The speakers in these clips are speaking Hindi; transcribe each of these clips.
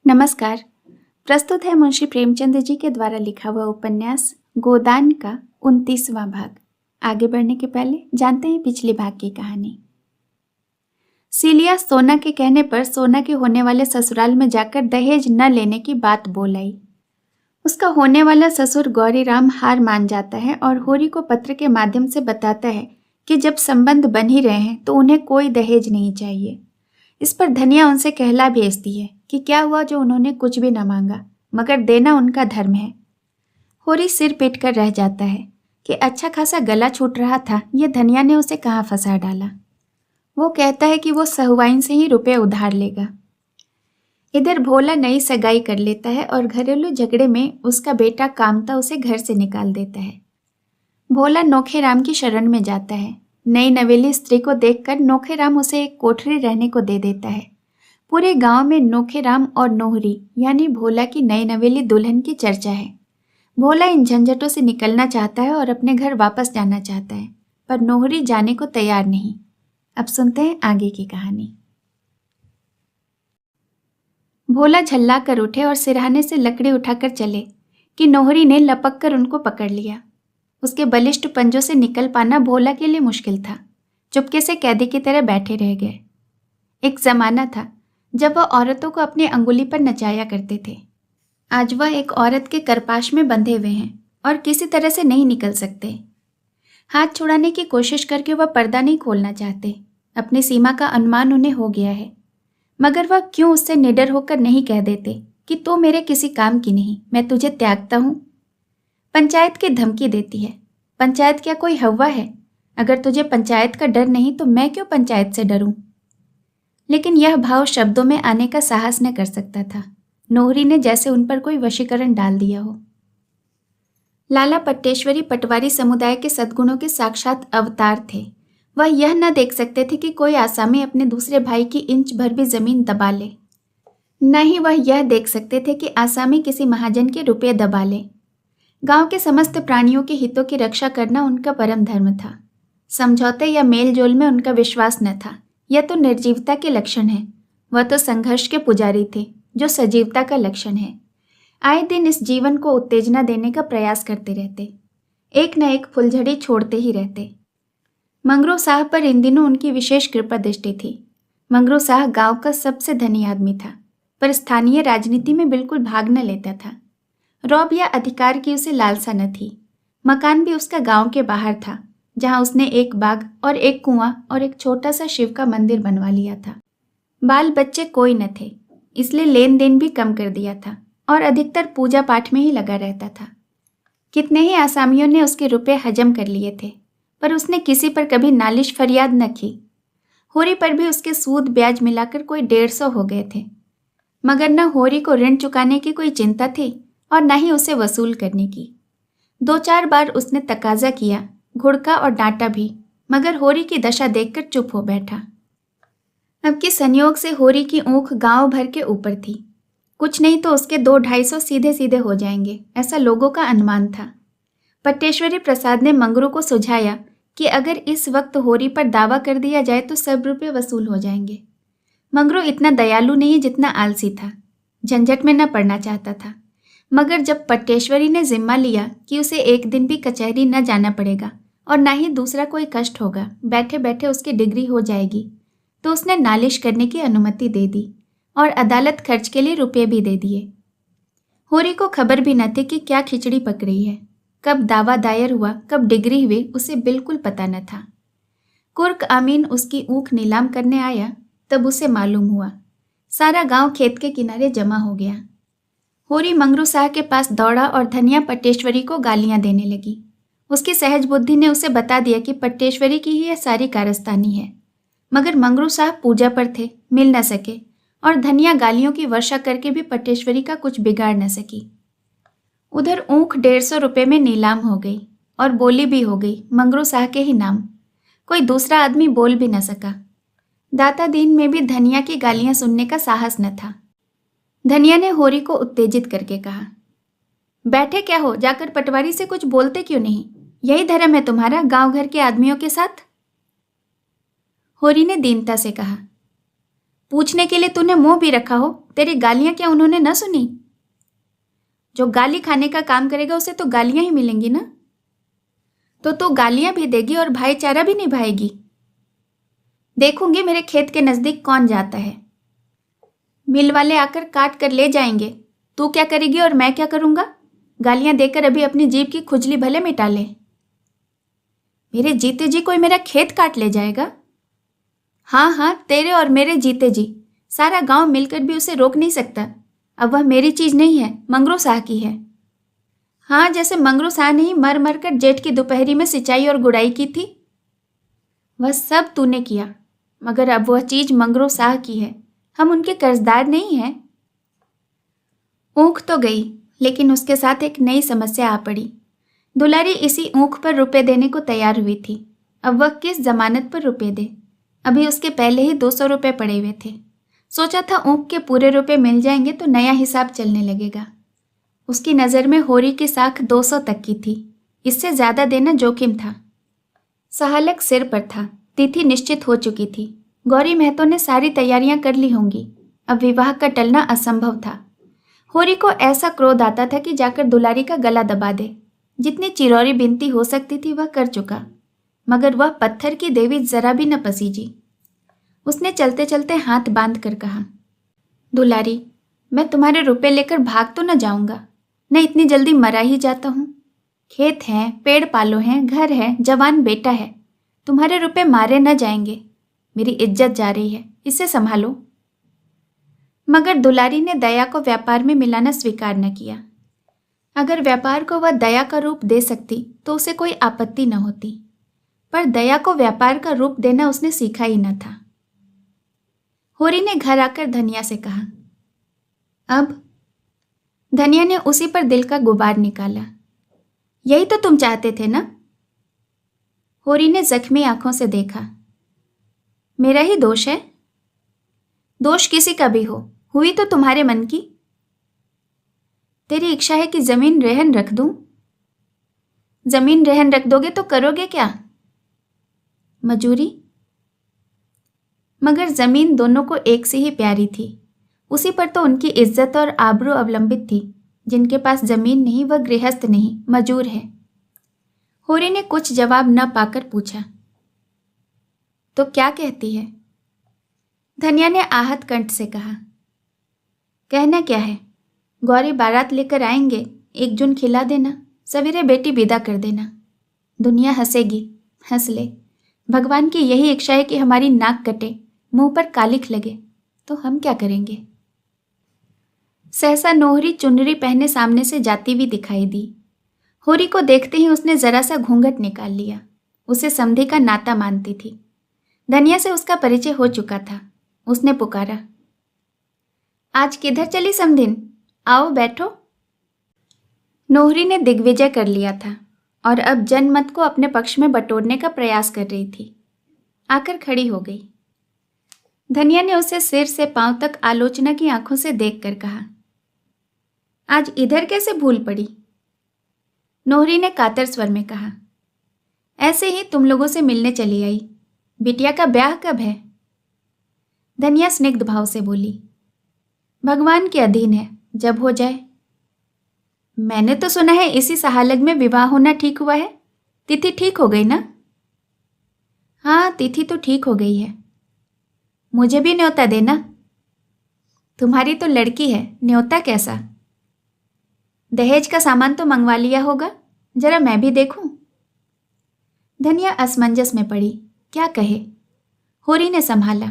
नमस्कार। प्रस्तुत है मुंशी प्रेमचंद जी के द्वारा लिखा हुआ उपन्यास गोदान का 29वां भाग। आगे बढ़ने के पहले जानते हैं पिछले भाग की कहानी। सीलिया सोना के कहने पर सोना के होने वाले ससुराल में जाकर दहेज न लेने की बात बोल आई। उसका होने वाला ससुर गौरीराम हार मान जाता है और होरी को पत्र के माध्यम से बताता है कि जब संबंध बन ही रहे हैं तो उन्हें कोई दहेज नहीं चाहिए। इस पर धनिया उनसे कहला भेजती है कि क्या हुआ जो उन्होंने कुछ भी न मांगा, मगर देना उनका धर्म है। होरी सिर पीट कर रह जाता है कि अच्छा खासा गला छूट रहा था, ये धनिया ने उसे कहाँ फंसा डाला। वो कहता है कि वो सहुआइन से ही रुपए उधार लेगा। इधर भोला नई सगाई कर लेता है और घरेलू झगड़े में उसका बेटा कामता उसे घर से निकाल देता है। भोला नोखेराम की शरण में जाता है। नई नवेली स्त्री को देखकर नोखेराम उसे एक कोठरी रहने को दे देता है। पूरे गांव में नोखेराम और नोहरी यानी भोला की नई नवेली दुल्हन की चर्चा है। भोला इन झंझटों से निकलना चाहता है और अपने घर वापस जाना चाहता है, पर नोहरी जाने को तैयार नहीं। अब सुनते हैं आगे की कहानी। भोला झल्ला कर उठे और सिरहाने से लकड़ी उठाकर चले कि नोहरी ने लपक कर उनको पकड़ लिया। उसके बलिष्ठ पंजों से निकल पाना भोला के लिए मुश्किल था। चुपके से कैदी की तरह बैठे रह गए। एक जमाना था जब वह औरतों को अपनी अंगुली पर नचाया करते थे। आज वह एक औरत के करपाश में बंधे हुए हैं और किसी तरह से नहीं निकल सकते। हाथ छुड़ाने की कोशिश करके वह पर्दा नहीं खोलना चाहते। अपनी सीमा का अनुमान उन्हें हो गया है, मगर वह क्यों उससे निडर होकर नहीं कह देते कि तू मेरे किसी काम की नहीं, मैं तुझे त्यागता हूँ। पंचायत की धमकी देती है। पंचायत क्या कोई हवा है? अगर तुझे पंचायत का डर नहीं तो मैं क्यों पंचायत से डरूं? लेकिन यह भाव शब्दों में आने का साहस न कर सकता था। नोहरी ने जैसे उन पर कोई वशीकरण डाल दिया हो। लाला पट्टेश्वरी पटवारी समुदाय के सद्गुणों के साक्षात अवतार थे। वह यह न देख सकते थे कि कोई आसामी अपने दूसरे भाई की इंच भर भी जमीन दबा ले। न ही वह यह देख सकते थे कि आसामी किसी महाजन के रुपये दबा ले। गांव के समस्त प्राणियों के हितों की रक्षा करना उनका परम धर्म था। समझौते या मेल जोल में उनका विश्वास न था। यह तो निर्जीवता के लक्षण है। वह तो संघर्ष के पुजारी थे, जो सजीवता का लक्षण है। आए दिन इस जीवन को उत्तेजना देने का प्रयास करते रहते, एक न एक फुलझड़ी छोड़ते ही रहते। मंगरू साहब पर इन दिनों उनकी विशेष कृपा दृष्टि थी। मंगरू साहब गांव का सबसे धनी आदमी था, पर स्थानीय राजनीति में बिल्कुल भाग न लेता था। रौब या अधिकार की उसे लालसा न थी। मकान भी उसका गांव के बाहर था, जहां उसने एक बाग और एक कुआं और एक छोटा सा शिव का मंदिर बनवा लिया था। बाल बच्चे कोई न थे, इसलिए लेन देन भी कम कर दिया था और अधिकतर पूजा पाठ में ही लगा रहता था। कितने ही आसामियों ने उसके रुपए हजम कर लिए थे, पर उसने किसी पर कभी नालिश फरियाद न की। होरी पर भी उसके सूद ब्याज मिलाकर कोई 150 हो गए थे, मगर न होरी को ऋण चुकाने की कोई चिंता थी और न ही उसे वसूल करने की। 2-4 बार उसने तकाजा किया, घुड़का और डांटा भी, मगर होरी की दशा देखकर चुप हो बैठा। अब के संयोग से होरी की ऊँख गांव भर के ऊपर थी। कुछ नहीं तो उसके 200-250 सीधे सीधे हो जाएंगे, ऐसा लोगों का अनुमान था। पट्टेश्वरी प्रसाद ने मंगरू को सुझाया कि अगर इस वक्त होरी पर दावा कर दिया जाए तो सब रुपये वसूल हो जाएंगे। मंगरू इतना दयालु नहीं जितना आलसी था। झंझट में न पड़ना चाहता था, मगर जब पट्टेश्वरी ने जिम्मा लिया कि उसे एक दिन भी कचहरी न जाना पड़ेगा और ना ही दूसरा कोई कष्ट होगा, बैठे बैठे उसकी डिग्री हो जाएगी, तो उसने नालिश करने की अनुमति दे दी और अदालत खर्च के लिए रुपये भी दे दिए। होरी को खबर भी न थी कि क्या खिचड़ी पक रही है। कब दावा दायर हुआ, कब डिग्री हुई, उसे बिल्कुल पता न था। कुर्क आमीन उसकी ऊँख नीलाम करने आया, तब उसे मालूम हुआ। सारा गांव खेत के किनारे जमा हो गया। होरी मंगरू साह के पास दौड़ा और धनिया पट्टेश्वरी को गालियां देने लगी। उसकी सहज बुद्धि ने उसे बता दिया कि पट्टेश्वरी की ही यह सारी कारस्तानी है, मगर मंगरू साहब पूजा पर थे, मिल न सके, और धनिया गालियों की वर्षा करके भी पट्टेश्वरी का कुछ बिगाड़ न सकी। उधर ऊँख 150 रुपये में नीलाम हो गई और बोली भी हो गई मंगरू साह के ही नाम। कोई दूसरा आदमी बोल भी न सका। दाता दीन में भी धनिया की गालियां सुनने का साहस न था। धनिया ने होरी को उत्तेजित करके कहा, बैठे क्या हो, जाकर पटवारी से कुछ बोलते क्यों नहीं? यही धर्म है तुम्हारा गांव घर के आदमियों के साथ? होरी ने दीनता से कहा, पूछने के लिए तूने मुंह भी रखा हो, तेरी गालियां क्या उन्होंने न सुनी? जो गाली खाने का काम करेगा उसे तो गालियां ही मिलेंगी ना। तो तू गालियां भी देगी और भाईचारा भी निभाएगी। देखूंगी मेरे खेत के नजदीक कौन जाता है। मिल वाले आकर काट कर ले जाएंगे। तू क्या करेगी और मैं क्या करूंगा? गालियां देकर अभी अपनी जीभ की खुजली भले मिटा ले। मेरे जीते जी कोई मेरा खेत काट ले जाएगा? हाँ हाँ, तेरे और मेरे जीते जी। सारा गांव मिलकर भी उसे रोक नहीं सकता। अब वह मेरी चीज नहीं है, मंगरू शाह की है। हाँ, जैसे मंगरू शाह ने ही मर मर कर जेठ की दोपहरी में सिंचाई और गुड़ाई की थी। वह सब तूने किया, मगर अब वह चीज मंगरू शाह की है। हम उनके कर्जदार नहीं हैं। ऊँख तो गई, लेकिन उसके साथ एक नई समस्या आ पड़ी। दुलारी इसी ऊँख पर रुपए देने को तैयार हुई थी। अब वह किस जमानत पर रुपए दे? अभी उसके पहले ही 200 रुपये पड़े हुए थे। सोचा था ऊँख के पूरे रुपए मिल जाएंगे तो नया हिसाब चलने लगेगा। उसकी नज़र में होरी की साख 200 तक की थी। इससे ज़्यादा देना जोखिम था। सहालक सिर पर था। तिथि निश्चित हो चुकी थी। गौरी महतो ने सारी तैयारियां कर ली होंगी। अब विवाह का टलना असंभव था। होरी को ऐसा क्रोध आता था कि जाकर दुलारी का गला दबा दे। जितनी चिरौरी बिनती हो सकती थी वह कर चुका, मगर वह पत्थर की देवी जरा भी न पसीजी। उसने चलते चलते हाथ बांध कर कहा, दुलारी, मैं तुम्हारे रुपए लेकर भाग तो न जाऊंगा, न इतनी जल्दी मरा ही जाता हूँ। खेत हैं, पेड़ पालो हैं, घर है, जवान बेटा है। तुम्हारे रुपए मारे न जाएंगे। मेरी इज्जत जा रही है, इसे संभालो। मगर दुलारी ने दया को व्यापार में मिलाना स्वीकार न किया। अगर व्यापार को वह दया का रूप दे सकती तो उसे कोई आपत्ति न होती, पर दया को व्यापार का रूप देना उसने सीखा ही न था। होरी ने घर आकर धनिया से कहा, अब? धनिया ने उसी पर दिल का गुबार निकाला। यही तो तुम चाहते थे ना? होरी ने जख्मी आंखों से देखा। मेरा ही दोष है? दोष किसी का भी हो, हुई तो तुम्हारे मन की। तेरी इच्छा है कि जमीन रहन रख दूं? जमीन रहन रख दोगे तो करोगे क्या? मजूरी। मगर जमीन दोनों को एक से ही प्यारी थी। उसी पर तो उनकी इज्जत और आबरू अवलंबित थी। जिनके पास जमीन नहीं वह गृहस्थ नहीं, मजूर है। होरी ने कुछ जवाब न पाकर पूछा, तो क्या कहती है? धनिया ने आहत कंठ से कहा, कहना क्या है? गौरी बारात लेकर आएंगे, एक जून खिला देना, सवेरे बेटी विदा कर देना। दुनिया हंसेगी, हंस ले। भगवान की यही इच्छा है कि हमारी नाक कटे, मुंह पर कालिख लगे, तो हम क्या करेंगे? सहसा नोहरी चुनरी पहने सामने से जाती हुई दिखाई दी। होरी को देखते ही उसने जरा सा घूंघट निकाल लिया। उसे समधी का नाता मानती थी। धनिया से उसका परिचय हो चुका था। उसने पुकारा, आज किधर चली समधिन? आओ बैठो। नोहरी ने दिग्विजय कर लिया था और अब जनमत को अपने पक्ष में बटोरने का प्रयास कर रही थी। आकर खड़ी हो गई। धनिया ने उसे सिर से पांव तक आलोचना की आंखों से देखकर कहा, आज इधर कैसे भूल पड़ी? नोहरी ने कातर स्वर में कहा, ऐसे ही तुम लोगों से मिलने चली आई। बिटिया का ब्याह कब है? धनिया स्निग्ध भाव से बोली, भगवान के अधीन है, जब हो जाए। मैंने तो सुना है इसी सहालग में विवाह होना ठीक हुआ है। तिथि ठीक हो गई ना? हाँ, तिथि तो ठीक हो गई है। मुझे भी न्योता देना। तुम्हारी तो लड़की है, न्योता कैसा? दहेज का सामान तो मंगवा लिया होगा, जरा मैं भी देखूं। धनिया असमंजस में पड़ी, क्या कहे। होरी ने संभाला,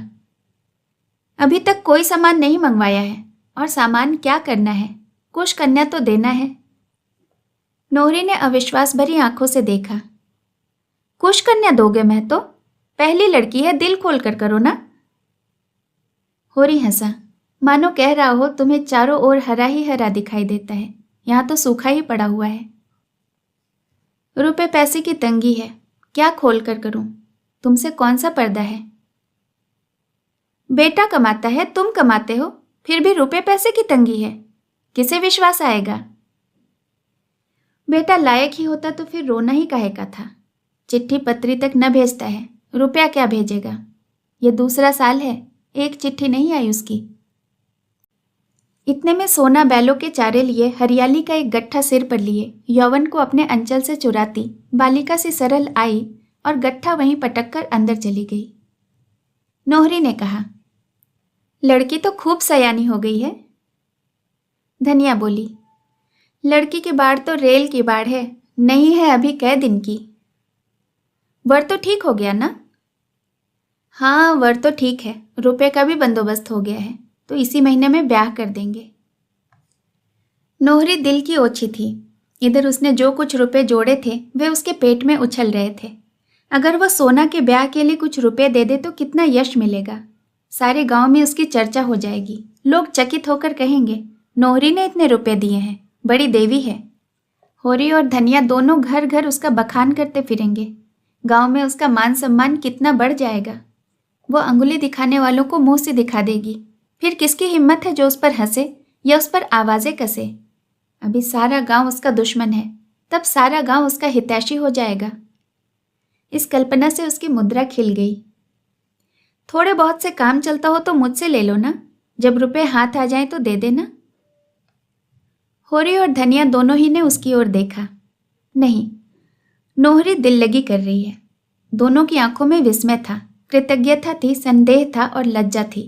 अभी तक कोई सामान नहीं मंगवाया है, और सामान क्या करना है, कुछ कन्या तो देना है। नोहरी ने अविश्वास भरी आंखों से देखा, कुछ कन्या दोगे? मैं तो पहली लड़की है, दिल खोल कर करो ना। होरी हंसा, मानो कह रहा हो तुम्हें चारों ओर हरा ही हरा दिखाई देता है, यहां तो सूखा ही पड़ा हुआ है। रुपए पैसे की तंगी है, क्या खोल कर करूं? तुमसे कौन सा पर्दा है? बेटा कमाता है, तुम कमाते हो, फिर भी रुपए पैसे की तंगी है, किसे विश्वास आएगा? बेटा लायक ही होता तो फिर रोना ही काहे का था। चिट्ठी पत्री तक न भेजता है, रुपया क्या भेजेगा? ये दूसरा साल है, एक चिट्ठी नहीं आई उसकी। इतने में सोना बैलों के चारे लिए हरियाली का एक गट्ठा सिर पर लिए यौवन को अपने अंचल से चुराती बालिका सी सरल आई और गट्ठा वहीं पटक कर अंदर चली गई। नोहरी ने कहा, लड़की तो खूब सयानी हो गई है। धनिया बोली, लड़की की बाढ़ तो रेल की बाढ़ है, नहीं है अभी कै दिन की। वर तो ठीक हो गया ना? हाँ, वर तो ठीक है, रुपए का भी बंदोबस्त हो गया है, तो इसी महीने में ब्याह कर देंगे। नोहरी दिल की ओछी थी। इधर उसने जो कुछ रुपए जोड़े थे वे उसके पेट में उछल रहे थे। अगर वह सोना के ब्याह के लिए कुछ रुपए दे दे तो कितना यश मिलेगा। सारे गांव में उसकी चर्चा हो जाएगी। लोग चकित होकर कहेंगे, नोहरी ने इतने रुपए दिए हैं, बड़ी देवी है। होरी और धनिया दोनों घर घर उसका बखान करते फिरेंगे। गांव में उसका मान सम्मान कितना बढ़ जाएगा। वो अंगुली दिखाने वालों को मुंह से दिखा देगी। फिर किसकी हिम्मत है जो उस पर हंसे या उस पर आवाजें कसे। अभी सारा गांव उसका दुश्मन है, तब सारा गांव उसका हितैषी हो जाएगा। इस कल्पना से उसकी मुद्रा खिल गई। थोड़े बहुत से काम चलता हो तो मुझसे ले लो ना, जब रुपए हाथ आ जाए तो दे देना। होरी और धनिया दोनों ही ने उसकी ओर देखा। नहीं, नोहरी दिल लगी कर रही है। दोनों की आंखों में विस्मय था, कृतज्ञता थी, संदेह था और लज्जा थी।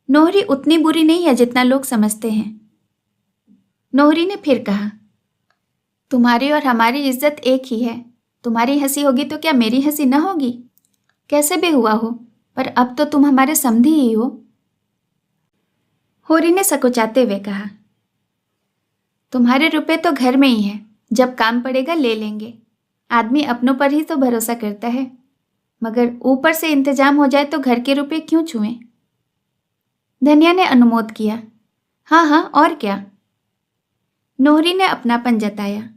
नोहरी उतनी बुरी नहीं है जितना लोग समझते हैं। नोहरी ने फिर कहा, तुम्हारी और हमारी इज्जत एक ही है। तुम्हारी हंसी होगी तो क्या मेरी हंसी न होगी? कैसे भी हुआ हो, पर अब तो तुम हमारे समधी ही हो। होरी ने सकुचाते हुए कहा, तुम्हारे रुपए तो घर में ही हैं, जब काम पड़ेगा ले लेंगे। आदमी अपनों पर ही तो भरोसा करता है, मगर ऊपर से इंतजाम हो जाए तो घर के रुपए क्यों छुएं? धनिया ने अनुमोद किया, हाँ हाँ और क्या। नोहरी ने अपनापन जताया,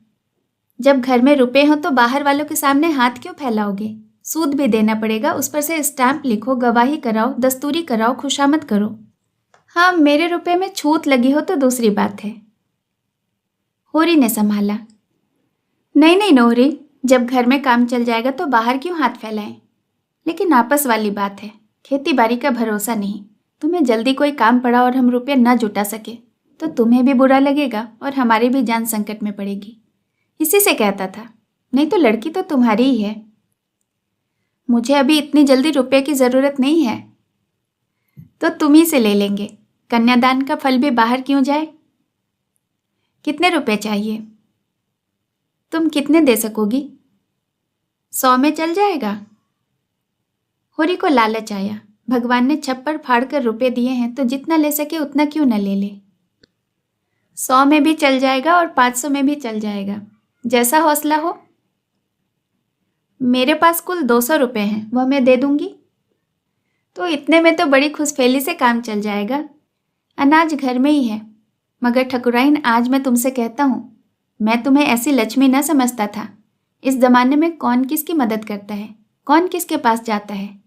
जब घर में रुपए हो तो बाहर वालों के सामने हाथ क्यों फैलाओगे? सूद भी देना पड़ेगा, उस पर से स्टैंप लिखो, गवाही कराओ, दस्तूरी कराओ, खुशामद करो। हाँ, मेरे रुपए में छूत लगी हो तो दूसरी बात है। होरी ने संभाला, नहीं नहीं नोहरी, जब घर में काम चल जाएगा तो बाहर क्यों हाथ फैलाएं? लेकिन आपस वाली बात है, खेती बाड़ी का भरोसा नहीं। तुम्हें जल्दी कोई काम पड़ा और हम रुपये न जुटा सके तो तुम्हें भी बुरा लगेगा और हमारी भी जान संकट में पड़ेगी। इसी से कहता था, नहीं तो लड़की तो तुम्हारी ही है। मुझे अभी इतनी जल्दी रुपये की ज़रूरत नहीं है, तो तुम ही से ले लेंगे। कन्यादान का फल भी बाहर क्यों जाए? कितने रुपए चाहिए? तुम कितने दे सकोगी? 100 में चल जाएगा? होरी को लालच आया, भगवान ने छप्पर फाड़ कर रुपये दिए हैं तो जितना ले सके उतना क्यों न ले ले। 100 में भी चल जाएगा और 500 में भी चल जाएगा, जैसा हौसला हो। मेरे पास कुल 200 रुपये हैं, वह मैं दे दूंगी। तो इतने में तो बड़ी खुशफेली से काम चल जाएगा। अनाज घर में ही है, मगर ठकुराइन आज मैं तुमसे कहता हूँ, मैं तुम्हें ऐसी लक्ष्मी न समझता था। इस जमाने में कौन किसकी मदद करता है, कौन किसके पास जाता है।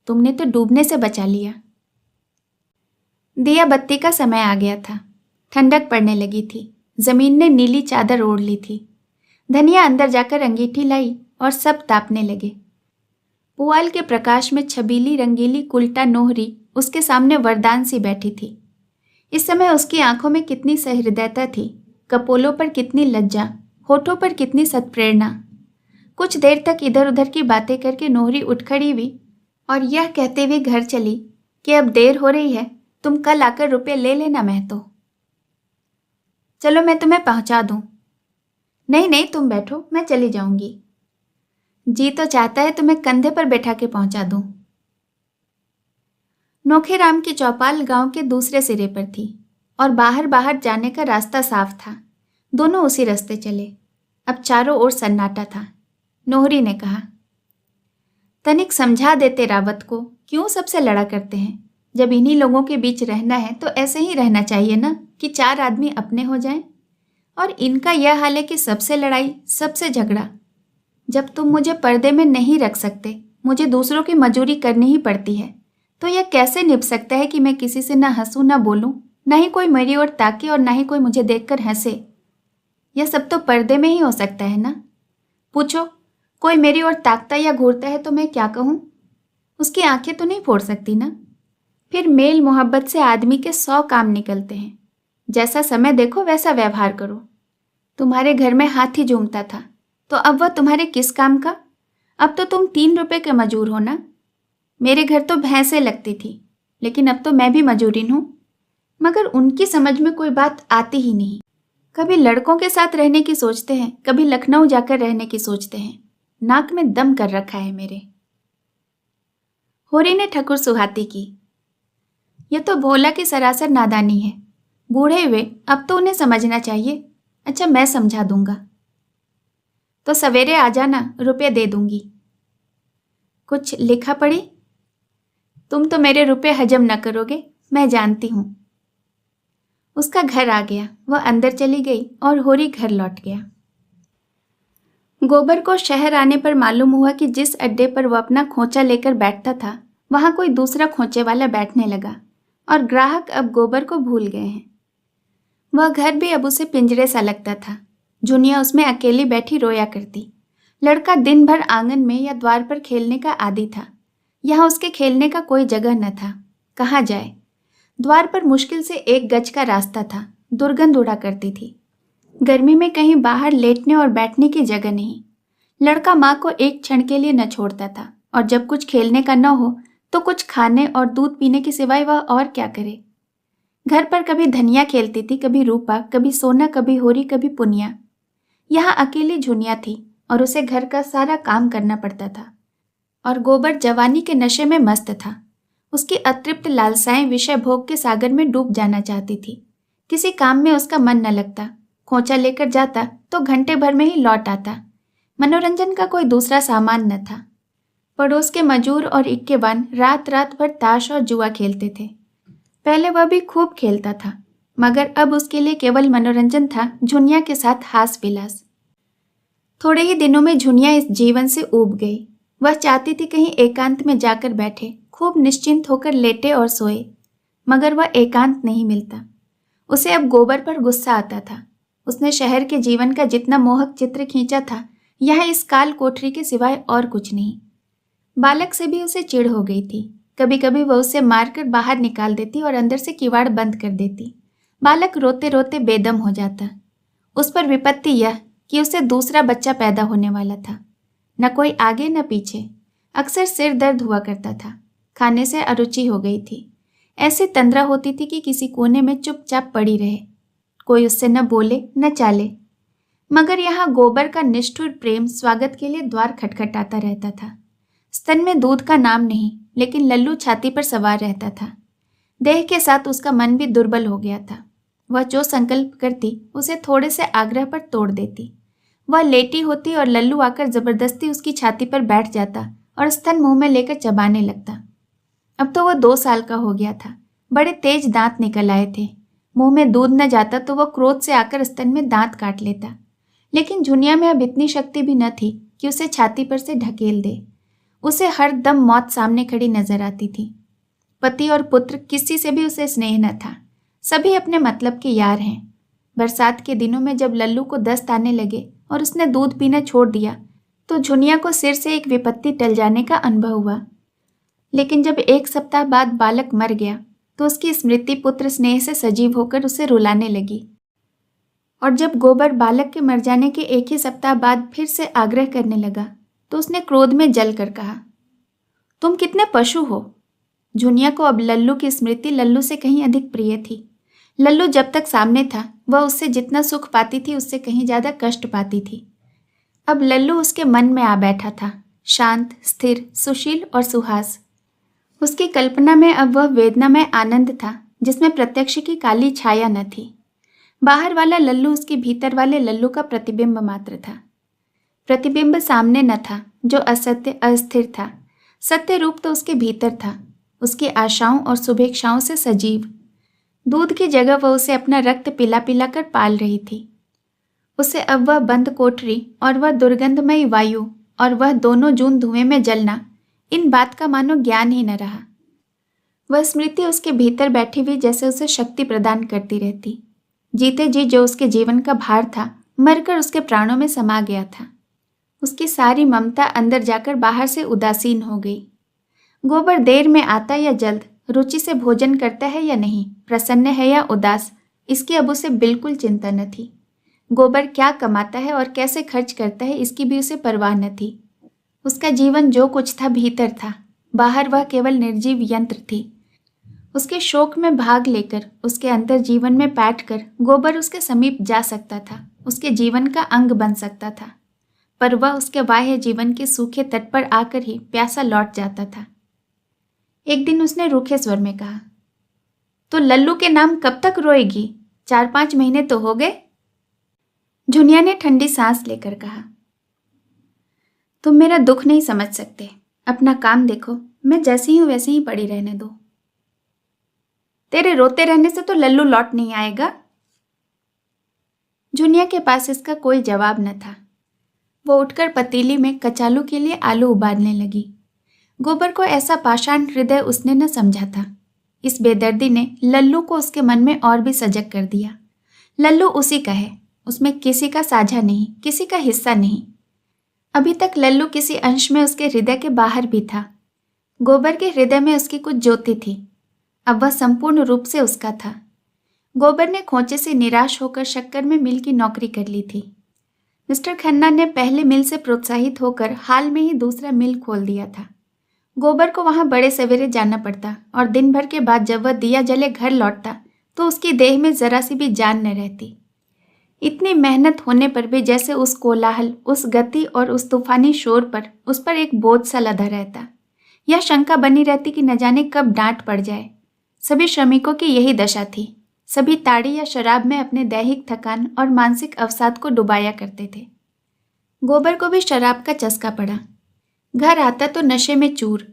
तुमने तो डूबने से बचा लिया। दिया बत्ती का समय आ गया था। ठंडक पड़ने लगी थी। जमीन ने नीली चादर ओढ़ ली थी। धनिया अंदर जाकर अंगीठी लाई और सब तापने लगे। पुआल के प्रकाश में छबीली रंगीली कुल्टा नोहरी उसके सामने वरदान सी बैठी थी। इस समय उसकी आंखों में कितनी सहृदयता थी, कपोलों पर कितनी लज्जा, होठों पर कितनी सत्प्रेरणा। कुछ देर तक इधर उधर की बातें करके नोहरी उठ खड़ी हुई और यह कहते हुए घर चली कि अब देर हो रही है, तुम कल आकर रुपये ले लेना महतो। चलो मैं तुम्हें पहुंचा दूं। नहीं नहीं, तुम बैठो, मैं चली जाऊंगी। जी तो चाहता है तुम्हें कंधे पर बैठा के पहुंचा दूं। नोखेराम की चौपाल गांव के दूसरे सिरे पर थी और बाहर बाहर जाने का रास्ता साफ था। दोनों उसी रास्ते चले। अब चारों ओर सन्नाटा था। नोहरी ने कहा, तनिक समझा देते रावत को, क्यों सबसे लड़ा करते हैं? जब इन्हीं लोगों के बीच रहना है तो ऐसे ही रहना चाहिए ना, कि 4 आदमी अपने हो जाएं। और इनका यह हाल है कि सबसे लड़ाई, सबसे झगड़ा। जब तुम मुझे पर्दे में नहीं रख सकते, मुझे दूसरों की मजूरी करनी ही पड़ती है, तो यह कैसे निभ सकता है कि मैं किसी से ना हंसूं ना बोलूं, ना ही कोई मेरी ओर ताके और ना ही कोई मुझे देखकर हंसे। यह सब तो पर्दे में ही हो सकता है ना। पूछो, कोई मेरी ओर ताकता या घूरता है तो मैं क्या कहूँ? उसकी आंखें तो नहीं फोड़ सकती ना। फिर मेल मोहब्बत से आदमी के 100 काम निकलते हैं। जैसा समय देखो वैसा व्यवहार करो। तुम्हारे घर में हाथी झूमता था, तो अब वह तुम्हारे किस काम का? अब तो तुम 3 रुपए के मजूर हो ना। मेरे घर तो भैंसें लगती थी, लेकिन अब तो मैं भी मजूरिन हूँ। मगर उनकी समझ में कोई बात आती ही नहीं। कभी लड़कों के साथ रहने की सोचते हैं, कभी लखनऊ जाकर रहने की सोचते हैं। नाक में दम कर रखा है मेरे। होरी ने ठकुर सुहाती की। यह तो भोला की सरासर नादानी है। बूढ़े हुए, अब तो उन्हें समझना चाहिए। अच्छा, मैं समझा दूंगा। तो सवेरे आ जाना, रुपये दे दूंगी। कुछ लिखा पढ़ी? तुम तो मेरे रुपये हजम न करोगे, मैं जानती हूं। उसका घर आ गया, वह अंदर चली गई और होरी घर लौट गया। गोबर को शहर आने पर मालूम हुआ कि जिस अड्डे पर वह अपना खोंचा लेकर बैठता था, वहां कोई दूसरा खोंचे वाला बैठने लगा और ग्राहक अब गोबर को भूल गए हैं। वह घर भी अब उसे पिंजरे सा लगता था। जुनिया उसमें अकेली बैठी रोया करती। लड़का दिन भर आंगन में या द्वार पर खेलने का आदी था। यहाँ उसके खेलने का कोई जगह न था। कहाँ जाए? द्वार पर मुश्किल से 1 गज का रास्ता था। दुर्गंध उड़ा करती थी। गर्मी में कहीं बाहर लेटने और बैठने की जगह नहीं। लड़का माँ को एक क्षण के लिए न छोड़ता था, और जब कुछ खेलने का न हो तो कुछ खाने और दूध पीने के सिवाय वह और क्या करे। घर पर कभी धनिया खेलती थी, कभी रूपा, कभी सोना, कभी होरी, कभी पुनिया। यहाँ अकेली झुनिया थी और उसे घर का सारा काम करना पड़ता था। और गोबर जवानी के नशे में मस्त था। उसकी अतृप्त लालसाएं विषय भोग के सागर में डूब जाना चाहती थी। किसी काम में उसका मन न लगता। खोंचा लेकर जाता तो घंटे भर में ही लौट आता। मनोरंजन का कोई दूसरा सामान न था। पड़ोस के मजूर और इक्केवान रात रात भर ताश और जुआ खेलते थे। पहले वह भी खूब खेलता था, मगर अब उसके लिए केवल मनोरंजन था झुनिया के साथ हास विलास। थोड़े ही दिनों में झुनिया इस जीवन से ऊब गई। वह चाहती थी कहीं एकांत में जाकर बैठे, खूब निश्चिंत होकर लेटे और सोए, मगर वह एकांत नहीं मिलता। उसे अब गोबर पर गुस्सा आता था। उसने शहर के जीवन का जितना मोहक चित्र खींचा था, यह इस काल कोठरी के सिवाय और कुछ नहीं। बालक से भी उसे चिढ़ हो गई थी। कभी कभी वह उसे मारकर बाहर निकाल देती और अंदर से किवाड़ बंद कर देती। बालक रोते रोते बेदम हो जाता। उस पर विपत्ति यह कि उसे दूसरा बच्चा पैदा होने वाला था। न कोई आगे न पीछे। अक्सर सिर दर्द हुआ करता था। खाने से अरुचि हो गई थी। ऐसी तंद्रा होती थी कि किसी कोने में चुपचाप पड़ी रहे, कोई उससे न बोले न चाले। मगर यहाँ गोबर का निष्ठुर प्रेम स्वागत के लिए द्वार खटखटाता रहता था। स्तन में दूध का नाम नहीं, लेकिन लल्लू छाती पर सवार रहता था। देह के साथ उसका मन भी दुर्बल हो गया था। वह जो संकल्प करती उसे थोड़े से आग्रह पर तोड़ देती। वह लेटी होती और लल्लू आकर जबरदस्ती उसकी छाती पर बैठ जाता और स्तन मुंह में लेकर चबाने लगता। अब तो वह 2 साल का हो गया था। बड़े तेज दांत निकल आए थे। मुंह में दूध न जाता तो वह क्रोध से आकर स्तन में दांत काट लेता। लेकिन झुनिया में अब इतनी शक्ति भी न थी कि उसे छाती पर से ढकेल दे। उसे हर दम मौत सामने खड़ी नजर आती थी। पति और पुत्र किसी से भी उसे स्नेह न था। सभी अपने मतलब के यार हैं। बरसात के दिनों में जब लल्लू को दस्त आने लगे और उसने दूध पीना छोड़ दिया, तो झुनिया को सिर से एक विपत्ति टल जाने का अनुभव हुआ। लेकिन जब 1 सप्ताह बाद बालक मर गया, तो उसकी स्मृति पुत्र स्नेह से सजीव होकर उसे रुलाने लगी। और जब गोबर बालक के मर जाने के 1 ही सप्ताह बाद फिर से आग्रह करने लगा, तो उसने क्रोध में जलकर कहा, तुम कितने पशु हो। झुनिया को अब लल्लू की स्मृति लल्लू से कहीं अधिक प्रिय थी। लल्लू जब तक सामने था, वह उससे जितना सुख पाती थी उससे कहीं ज्यादा कष्ट पाती थी। अब लल्लू उसके मन में आ बैठा था, शांत, स्थिर, सुशील और सुहास। उसकी कल्पना में अब वह वेदना में आनंद था जिसमें प्रत्यक्ष की काली छाया न थी। बाहर वाला लल्लू उसके भीतर वाले लल्लू का प्रतिबिंब मात्र था। प्रतिबिंब सामने न था जो असत्य अस्थिर था। सत्य रूप तो उसके भीतर था, उसकी आशाओं और शुभेच्छाओं से सजीव। दूध की जगह वह उसे अपना रक्त पिला पिला कर पाल रही थी। उसे अब वह बंद कोठरी और वह दुर्गंधमयी वायु और वह दोनों जून धुएं में जलना, इन बात का मानो ज्ञान ही न रहा। वह स्मृति उसके भीतर बैठी हुई जैसे उसे शक्ति प्रदान करती रहती। जीते जी जो उसके जीवन का भार था, मरकर उसके प्राणों में समा गया था। उसकी सारी ममता अंदर जाकर बाहर से उदासीन हो गई। गोबर देर में आता या जल्द रुचि से भोजन करता है या नहीं, प्रसन्न है या उदास, इसकी अब उसे बिल्कुल चिंता न थी। गोबर क्या कमाता है और कैसे खर्च करता है, इसकी भी उसे परवाह न थी। उसका जीवन जो कुछ था भीतर था, बाहर वह केवल निर्जीव यंत्र थी। उसके शोक में भाग लेकर, उसके अंतर जीवन में बैठकर गोबर उसके समीप जा सकता था, उसके जीवन का अंग बन सकता था। पर वह उसके बाह्य जीवन के सूखे तट पर आकर ही प्यासा लौट जाता था। एक दिन उसने रूखे स्वर में कहा, तो लल्लू के नाम कब तक रोएगी? 4-5 महीने तो हो गए। झुनिया ने ठंडी सांस लेकर कहा, तुम मेरा दुख नहीं समझ सकते। अपना काम देखो, मैं जैसी हूं वैसे ही पड़ी रहने दो। तेरे रोते रहने से तो लल्लू लौट नहीं आएगा। झुनिया के पास इसका कोई जवाब न था। वो उठकर पतीली में कचालू के लिए आलू उबालने लगी। गोबर को ऐसा पाषाण हृदय उसने न समझा था। इस बेदर्दी ने लल्लू को उसके मन में और भी सजग कर दिया। लल्लू उसी का है, उसमें किसी का साझा नहीं, किसी का हिस्सा नहीं। अभी तक लल्लू किसी अंश में उसके हृदय के बाहर भी था। गोबर के हृदय में उसकी कुछ ज्योति थी, अब वह संपूर्ण रूप से उसका था। गोबर ने खोचे से निराश होकर शक्कर में मिल की नौकरी कर ली थी। मिस्टर खन्ना ने पहले मिल से प्रोत्साहित होकर हाल में ही दूसरा मिल खोल दिया था। गोबर को वहां बड़े सवेरे जाना पड़ता और दिन भर के बाद जब वह दिया जले घर लौटता तो उसकी देह में जरा सी भी जान न रहती। इतनी मेहनत होने पर भी जैसे उस कोलाहल, उस गति और उस तूफानी शोर पर उस पर एक बोझ सा लदा रहता। यह शंका बनी रहती कि न जाने कब डांट पड़ जाए। सभी श्रमिकों की यही दशा थी। सभी ताड़ी या शराब में अपने दैहिक थकान और मानसिक अवसाद को डुबाया करते थे। गोबर को भी शराब का चस्का पड़ा। घर आता तो नशे में चूर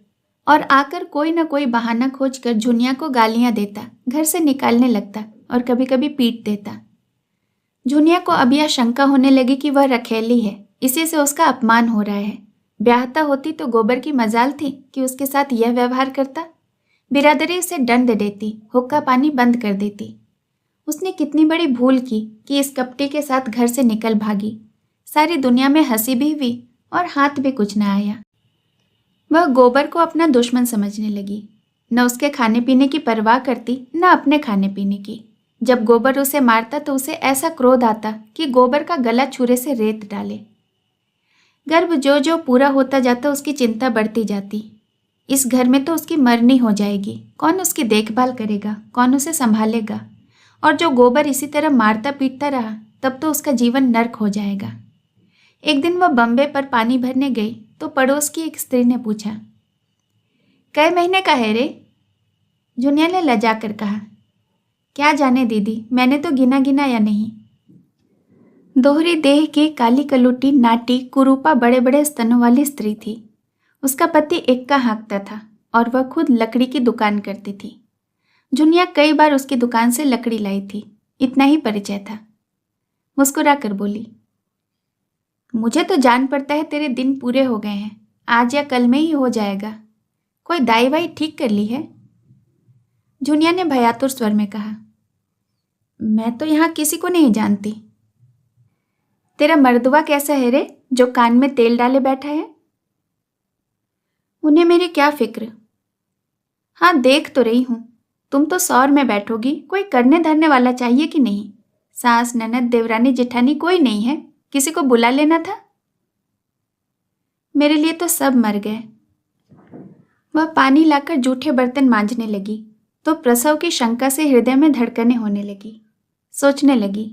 और आकर कोई न कोई बहाना खोजकर झुनिया को गालियां देता, घर से निकालने लगता और कभी कभी पीट देता। झुनिया को अब यह शंका होने लगी कि वह रखेली है, इसी से उसका अपमान हो रहा है। ब्याहता होती तो गोबर की मजाल थी कि उसके साथ यह व्यवहार करता। बिरादरी उसे दंड देती, हुक्का पानी बंद कर देती। उसने कितनी बड़ी भूल की कि इस कपटी के साथ घर से निकल भागी। सारी दुनिया में हंसी भी हुई और हाथ भी कुछ न आया। वह गोबर को अपना दुश्मन समझने लगी, न उसके खाने पीने की परवाह करती, न अपने खाने पीने की। जब गोबर उसे मारता तो उसे ऐसा क्रोध आता कि गोबर का गला छुरे से रेत डाले। गर्भ जो जो पूरा होता जाता उसकी चिंता बढ़ती जाती। इस घर में तो उसकी मरनी हो जाएगी, कौन उसकी देखभाल करेगा, कौन उसे संभालेगा? और जो गोबर इसी तरह मारता पीटता रहा तब तो उसका जीवन नर्क हो जाएगा। एक दिन वह बम्बे पर पानी भरने गई तो पड़ोस की एक स्त्री ने पूछा, कै महीने का है रे? झुनिया ने लजा कर कहा, क्या जाने दीदी, मैंने तो गिना गिना या नहीं। दोहरी देह की काली कलुटी नाटी कुरूपा बड़े बड़े स्तनों वाली स्त्री थी। उसका पति एक्का हाँकता था और वह खुद लकड़ी की दुकान करती थी। झुनिया कई बार उसकी दुकान से लकड़ी लाई थी, इतना ही परिचय था। मुस्कुरा कर बोली, मुझे तो जान पड़ता है तेरे दिन पूरे हो गए हैं, आज या कल में ही हो जाएगा। कोई दाई वाई ठीक कर ली है? झुनिया ने भयातुर स्वर में कहा, मैं तो यहाँ किसी को नहीं जानती। तेरा मर्दवा कैसा है रे, जो कान में तेल डाले बैठा है? उन्हें मेरी क्या फिक्र। हाँ, देख तो रही हूं, तुम तो सौर में बैठोगी, कोई करने धरने वाला चाहिए कि नहीं? सास, ननद, देवरानी, जेठानी कोई नहीं है, किसी को बुला लेना था। मेरे लिए तो सब मर गए। वह पानी लाकर जूठे बर्तन मांजने लगी तो प्रसव की शंका से हृदय में धड़कनें होने लगी। सोचने लगी,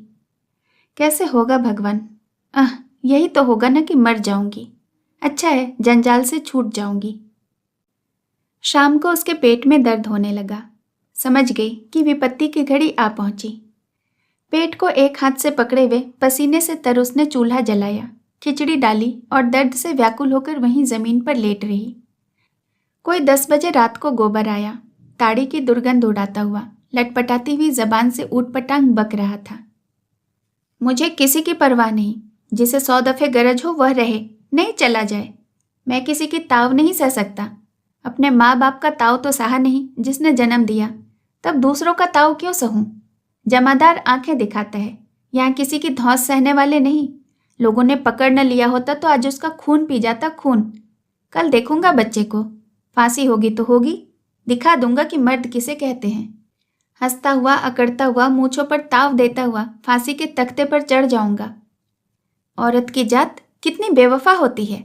कैसे होगा भगवान? यही तो होगा ना कि मर जाऊंगी। अच्छा है, जंजाल से छूट जाऊंगी। शाम को उसके पेट में दर्द होने लगा। समझ गई कि विपत्ति की घड़ी आ पहुंची। पेट को एक हाथ से पकड़े हुए पसीने से तर उसने चूल्हा जलाया, खिचड़ी डाली और दर्द से व्याकुल होकर वहीं जमीन पर लेट रही। कोई 10 बजे रात को गोबर आया, ताड़ी की दुर्गंध उड़ाता हुआ, लटपटाती हुई जबान से ऊटपटांग बक रहा था। मुझे किसी की परवाह नहीं, जिसे 100 दफे गरज हो वह रहे, नहीं चला जाए। मैं किसी की ताव नहीं सह सकता। अपने माँ बाप का ताव तो सहा नहीं जिसने जन्म दिया, तब दूसरों का ताव क्यों सहूं? जमादार आंखें दिखाता है, यहाँ किसी की धौंस सहने वाले नहीं। लोगों ने पकड़ न लिया होता तो आज उसका खून पी जाता, खून। कल देखूंगा बच्चे को, फांसी होगी तो होगी, दिखा दूंगा कि मर्द किसे कहते हैं। हंसता हुआ, अकड़ता हुआ, मूंछों पर ताव देता हुआ फांसी के तख्ते पर चढ़ जाऊंगा। औरत की जात कितनी बेवफा होती है।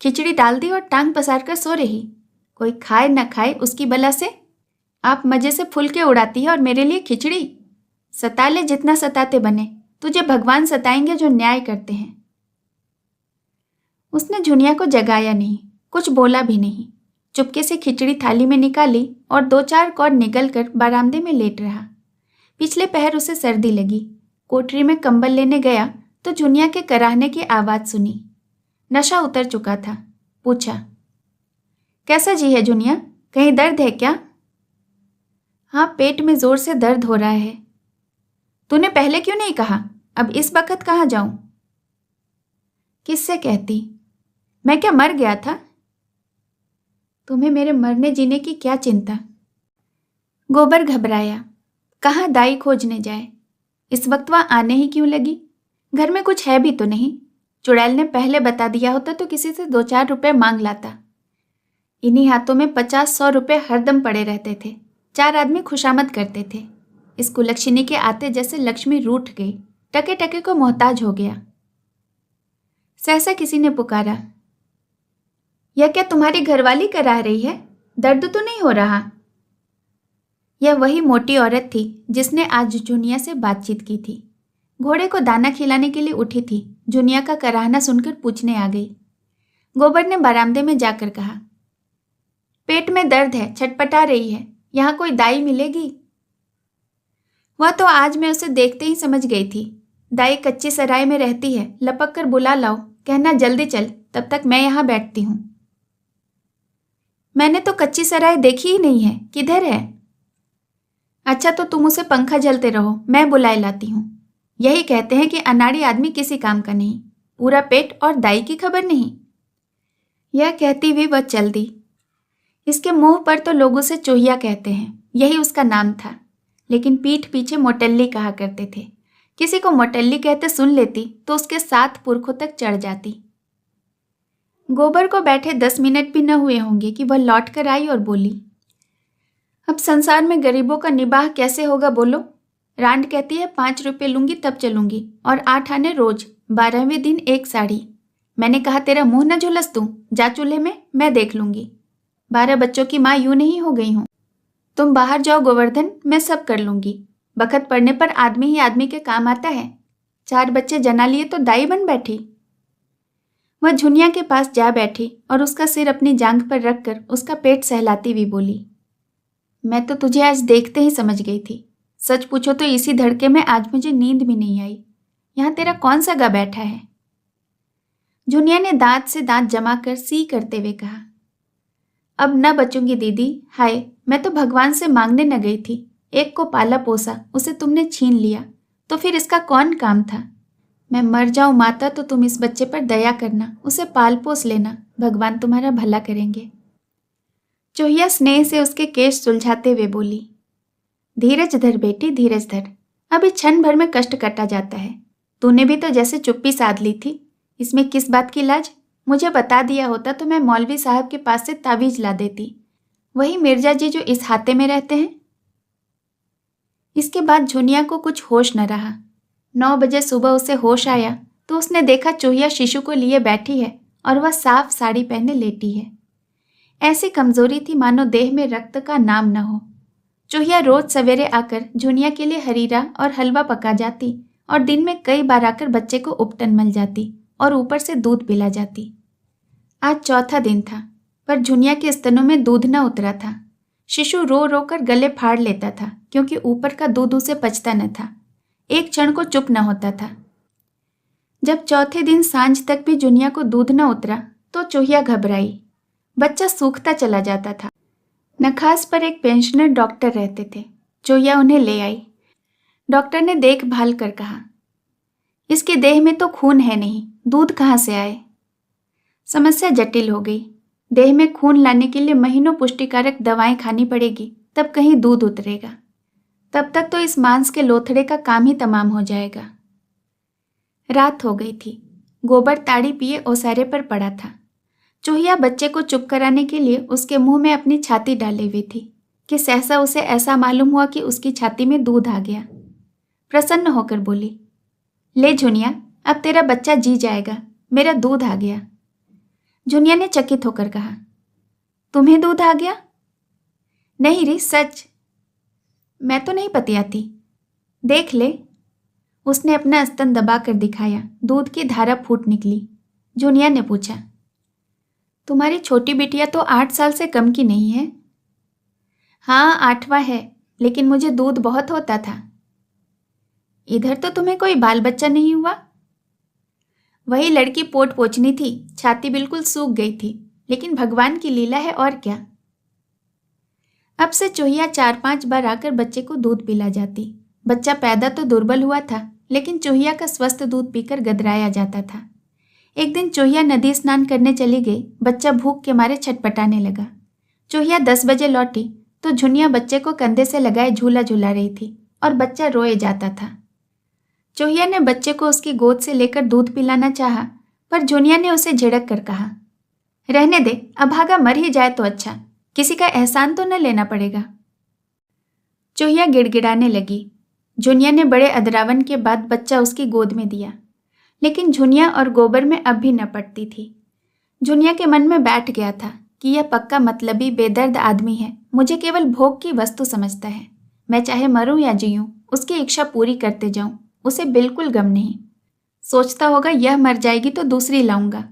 खिचड़ी डाल दी और टांग पसार कर सो रही। कोई खाए न खाए उसकी बला से आप मजे से फुलके उड़ाती है और मेरे लिए खिचड़ी। सता ले जितना सताते बने, तुझे भगवान सताएंगे जो न्याय करते हैं। उसने झुनिया को जगाया नहीं, कुछ बोला भी नहीं। चुपके से खिचड़ी थाली में निकाली और 2-4 कौर निगल कर बरामदे में लेट रहा। पिछले पहर उसे सर्दी लगी। कोठरी में कंबल लेने गया तो झुनिया के कराहने की आवाज़ सुनी। नशा उतर चुका था। पूछा, कैसा जी है झुनिया, कहीं दर्द है क्या? हाँ, पेट में जोर से दर्द हो रहा है। तूने पहले क्यों नहीं कहा? अब इस वक्त कहाँ जाऊं? किससे कहती? मैं क्या मर गया था? तुम्हें मेरे मरने जीने की क्या चिंता? गोबर घबराया। कहाँ दाई खोजने जाए? इस वक्त वह आने ही क्यों लगी? घर में कुछ है भी तो नहीं। चुड़ैल ने पहले बता दिया होता तो किसी से 2-4 रुपए मांग लाता। इन्हीं हाथों में 50-100 रुपए हरदम पड़े रहते थे। 4 आदमी खुशामद करते थे। इस कुलक्षणी के आते जैसे लक्ष्मी रूठ गई, टके टके को मोहताज हो गया। सहसा किसी ने पुकारा, यह क्या तुम्हारी घरवाली करा रही है? दर्द तो नहीं हो रहा? यह वही मोटी औरत थी जिसने आज झुनिया से बातचीत की थी। घोड़े को दाना खिलाने के लिए उठी थी। झुनिया का कराहना सुनकर पूछने आ गई। गोबर ने बरामदे में जाकर कहा, पेट में दर्द है, छटपटा रही है, यहाँ कोई दाई मिलेगी? वह तो आज मैं उसे देखते ही समझ गई थी। दाई कच्ची सराय में रहती है, लपक कर बुला लाओ, कहना जल्दी चल, तब तक मैं यहाँ बैठती हूँ। मैंने तो कच्ची सराय देखी ही नहीं है, किधर है? अच्छा तो तुम उसे पंखा झलते रहो, मैं बुलाए लाती हूँ। यही कहते हैं कि अनाड़ी आदमी किसी काम का नहीं। पूरा पेट और दाई की खबर नहीं। यह कहती हुई वह चल दी। इसके मुंह पर तो लोग उसे चोहिया कहते हैं, यही उसका नाम था, लेकिन पीठ पीछे मोटल्ली कहा करते थे। किसी को मोटल्ली कहते सुन लेती तो उसके 7 पुरखों तक चढ़ जाती। गोबर को बैठे 10 मिनट भी न हुए होंगे कि वह लौट कर आई और बोली, अब संसार में गरीबों का निबाह कैसे होगा बोलो? रांड कहती है 5 रुपये लूंगी तब चलूंगी, और 8 आने रोज, 12वें दिन 1 साड़ी। मैंने कहा तेरा मुंह न झुलस तू, जा चूल्हे में, मैं देख लूंगी। 12 बच्चों की माँ यूं नहीं हो गई हूं। तुम बाहर जाओ गोवर्धन, मैं सब कर लूंगी। बखत पड़ने पर आदमी ही आदमी के काम आता है। 4 बच्चे जना लिए तो दाई बन बैठी। वह झुनिया के पास जा बैठी और उसका सिर अपनी जांघ पर रखकर उसका पेट सहलाती हुई बोली, मैं तो तुझे आज देखते ही समझ गई थी। सच पूछो तो इसी धड़के में आज मुझे नींद भी नहीं आई। यहाँ तेरा कौन सा गा बैठा है? झुनिया ने दांत से दांत जमा कर सी करते हुए कहा, अब न बचूंगी दीदी। हाय, मैं तो भगवान से मांगने न गई थी। एक को पाला पोसा, उसे तुमने छीन लिया, तो फिर इसका कौन काम था? मैं मर जाऊं माता तो तुम इस बच्चे पर दया करना, उसे पाल पोस लेना, भगवान तुम्हारा भला करेंगे। चोहिया स्नेह से उसके केश सुलझाते हुए बोली, धीरज धर बेटी, धीरज धर। अभी क्षण भर में कष्ट कटा जाता है। तूने भी तो जैसे चुप्पी साध ली थी, इसमें किस बात की लाज? मुझे बता दिया होता तो मैं मौलवी साहब के पास से तावीज ला देती, वही मिर्जा जी जो इस हाते में रहते हैं। इसके बाद झुनिया को कुछ होश न रहा। 9 बजे सुबह उसे होश आया तो उसने देखा चोहिया शिशु को लिए बैठी है और वह साफ साड़ी पहने लेटी है। ऐसी कमजोरी थी मानो देह में रक्त का नाम न हो। चोहिया रोज सवेरे आकर झुनिया के लिए हरीरा और हलवा पका जाती और दिन में कई बार आकर बच्चे को उपटन मल जाती और ऊपर से दूध पिला जाती। आज चौथा दिन था, पर झुनिया के स्तनों में दूध न उतरा था। शिशु रो रो कर गले फाड़ लेता था क्योंकि ऊपर का दूध उसे पचता न था। एक क्षण को चुप न होता था। जब चौथे दिन सांझ तक भी झुनिया को दूध न उतरा तो चोहिया घबराई। बच्चा सूखता चला जाता था। नखास पर एक पेंशनर डॉक्टर रहते थे। चोहिया उन्हें ले आई। डॉक्टर ने देखभाल कर कहा, इसके देह में तो खून है नहीं, दूध कहाँ से आए? समस्या जटिल हो गई। देह में खून लाने के लिए महीनों पुष्टिकारक दवाएं खानी पड़ेगी, तब कहीं दूध उतरेगा। तब तक तो इस मांस के लोथड़े का काम ही तमाम हो जाएगा। रात हो गई थी। गोबर ताड़ी पिए ओसारे पर पड़ा था। चूहिया बच्चे को चुप कराने के लिए उसके मुंह में अपनी छाती डाले हुई थी। कि सहसा उसे ऐसा मालूम हुआ कि उसकी छाती में दूध आ गया। प्रसन्न होकर बोली, ले झुनिया, अब तेरा बच्चा जी जाएगा, मेरा दूध आ गया। झुनिया ने चकित होकर कहा, तुम्हें दूध आ गया? नहीं रे, सच। मैं तो नहीं पतियाती, देख ले। उसने अपना स्तन दबाकर दिखाया। दूध की धारा फूट निकली। झुनिया ने पूछा, तुम्हारी छोटी बिटिया तो 8 साल से कम की नहीं है? हाँ, 8वां है, लेकिन मुझे दूध बहुत होता था। इधर तो तुम्हें कोई बाल बच्चा नहीं हुआ? वही लड़की पोट पोंछनी थी, छाती बिल्कुल सूख गई थी, लेकिन भगवान की लीला है और क्या। अब से चूहिया 4-5 बार आकर बच्चे को दूध पिला जाती। बच्चा पैदा तो दुर्बल हुआ था, लेकिन चूहिया का स्वस्थ दूध पीकर गदराया जाता था। एक दिन चूहिया नदी स्नान करने चली गई। बच्चा भूख के मारे छटपटाने लगा। चूहिया 10 बजे लौटी तो झुनिया बच्चे को कंधे से लगाए झूला झुला रही थी और बच्चा रोए जाता था। चूहिया ने बच्चे को उसकी गोद से लेकर दूध पिलाना चाहा, पर झुनिया ने उसे झिड़क कर कहा, रहने दे, अभागा मर ही जाए तो अच्छा, किसी का एहसान तो न लेना पड़ेगा। चूहिया गिड़गिड़ाने लगी। झुनिया ने बड़े अदरावन के बाद बच्चा उसकी गोद में दिया, लेकिन झुनिया और गोबर में अब भी न पड़ती थी। झुनिया के मन में बैठ गया था कि यह पक्का मतलबी बेदर्द आदमी है, मुझे केवल भोग की वस्तु समझता है। मैं चाहे मरूं या जीऊं, उसकी इच्छा पूरी करते जाऊं, उसे बिल्कुल गम नहीं। सोचता होगा यह मर जाएगी तो दूसरी लाऊंगा,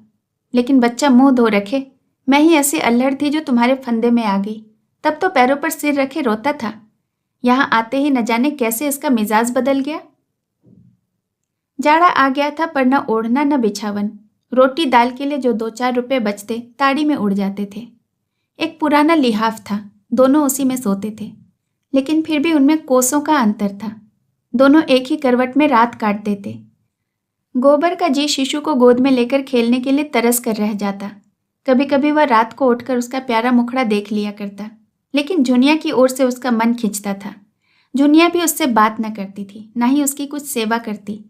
लेकिन बच्चा मुंह धो रखे, मैं ही ऐसी अल्हड़ थी जो तुम्हारे फंदे में आ गई। तब तो पैरों पर सिर रखे रोता था, यहाँ आते ही न जाने कैसे इसका मिजाज बदल गया। जाड़ा आ गया था, पर न ओढ़ना न बिछावन। रोटी दाल के लिए जो 2-4 रुपए बचते ताड़ी में उड़ जाते थे। एक पुराना लिहाफ था, दोनों उसी में सोते थे, लेकिन फिर भी उनमें कोसों का अंतर था। दोनों एक ही करवट में रात काटते थे। गोबर का जी शिशु को गोद में लेकर खेलने के लिए तरस कर रह जाता। कभी कभी वह रात को उठकर उसका प्यारा मुखड़ा देख लिया करता, लेकिन झुनिया की ओर से उसका मन खिंचता था। झुनिया भी उससे बात न करती थी, न ही उसकी कुछ सेवा करती,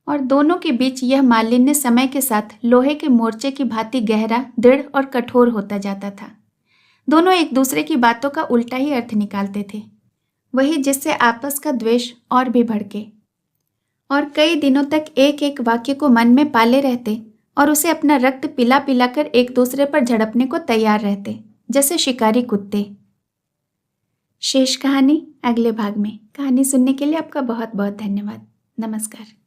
और दोनों के बीच यह मालिन्य समय के साथ लोहे के मोर्चे की भांति गहरा, दृढ़ और कठोर होता जाता था। दोनों एक दूसरे की बातों का उल्टा ही अर्थ निकालते थे, वही जिससे आपस का द्वेष और भी भड़के, और कई दिनों तक एक एक वाक्य को मन में पाले रहते और उसे अपना रक्त पिला पिलाकर एक दूसरे पर झड़पने को तैयार रहते, जैसे शिकारी कुत्ते। शेष कहानी अगले भाग में। कहानी सुनने के लिए आपका बहुत बहुत धन्यवाद। नमस्कार।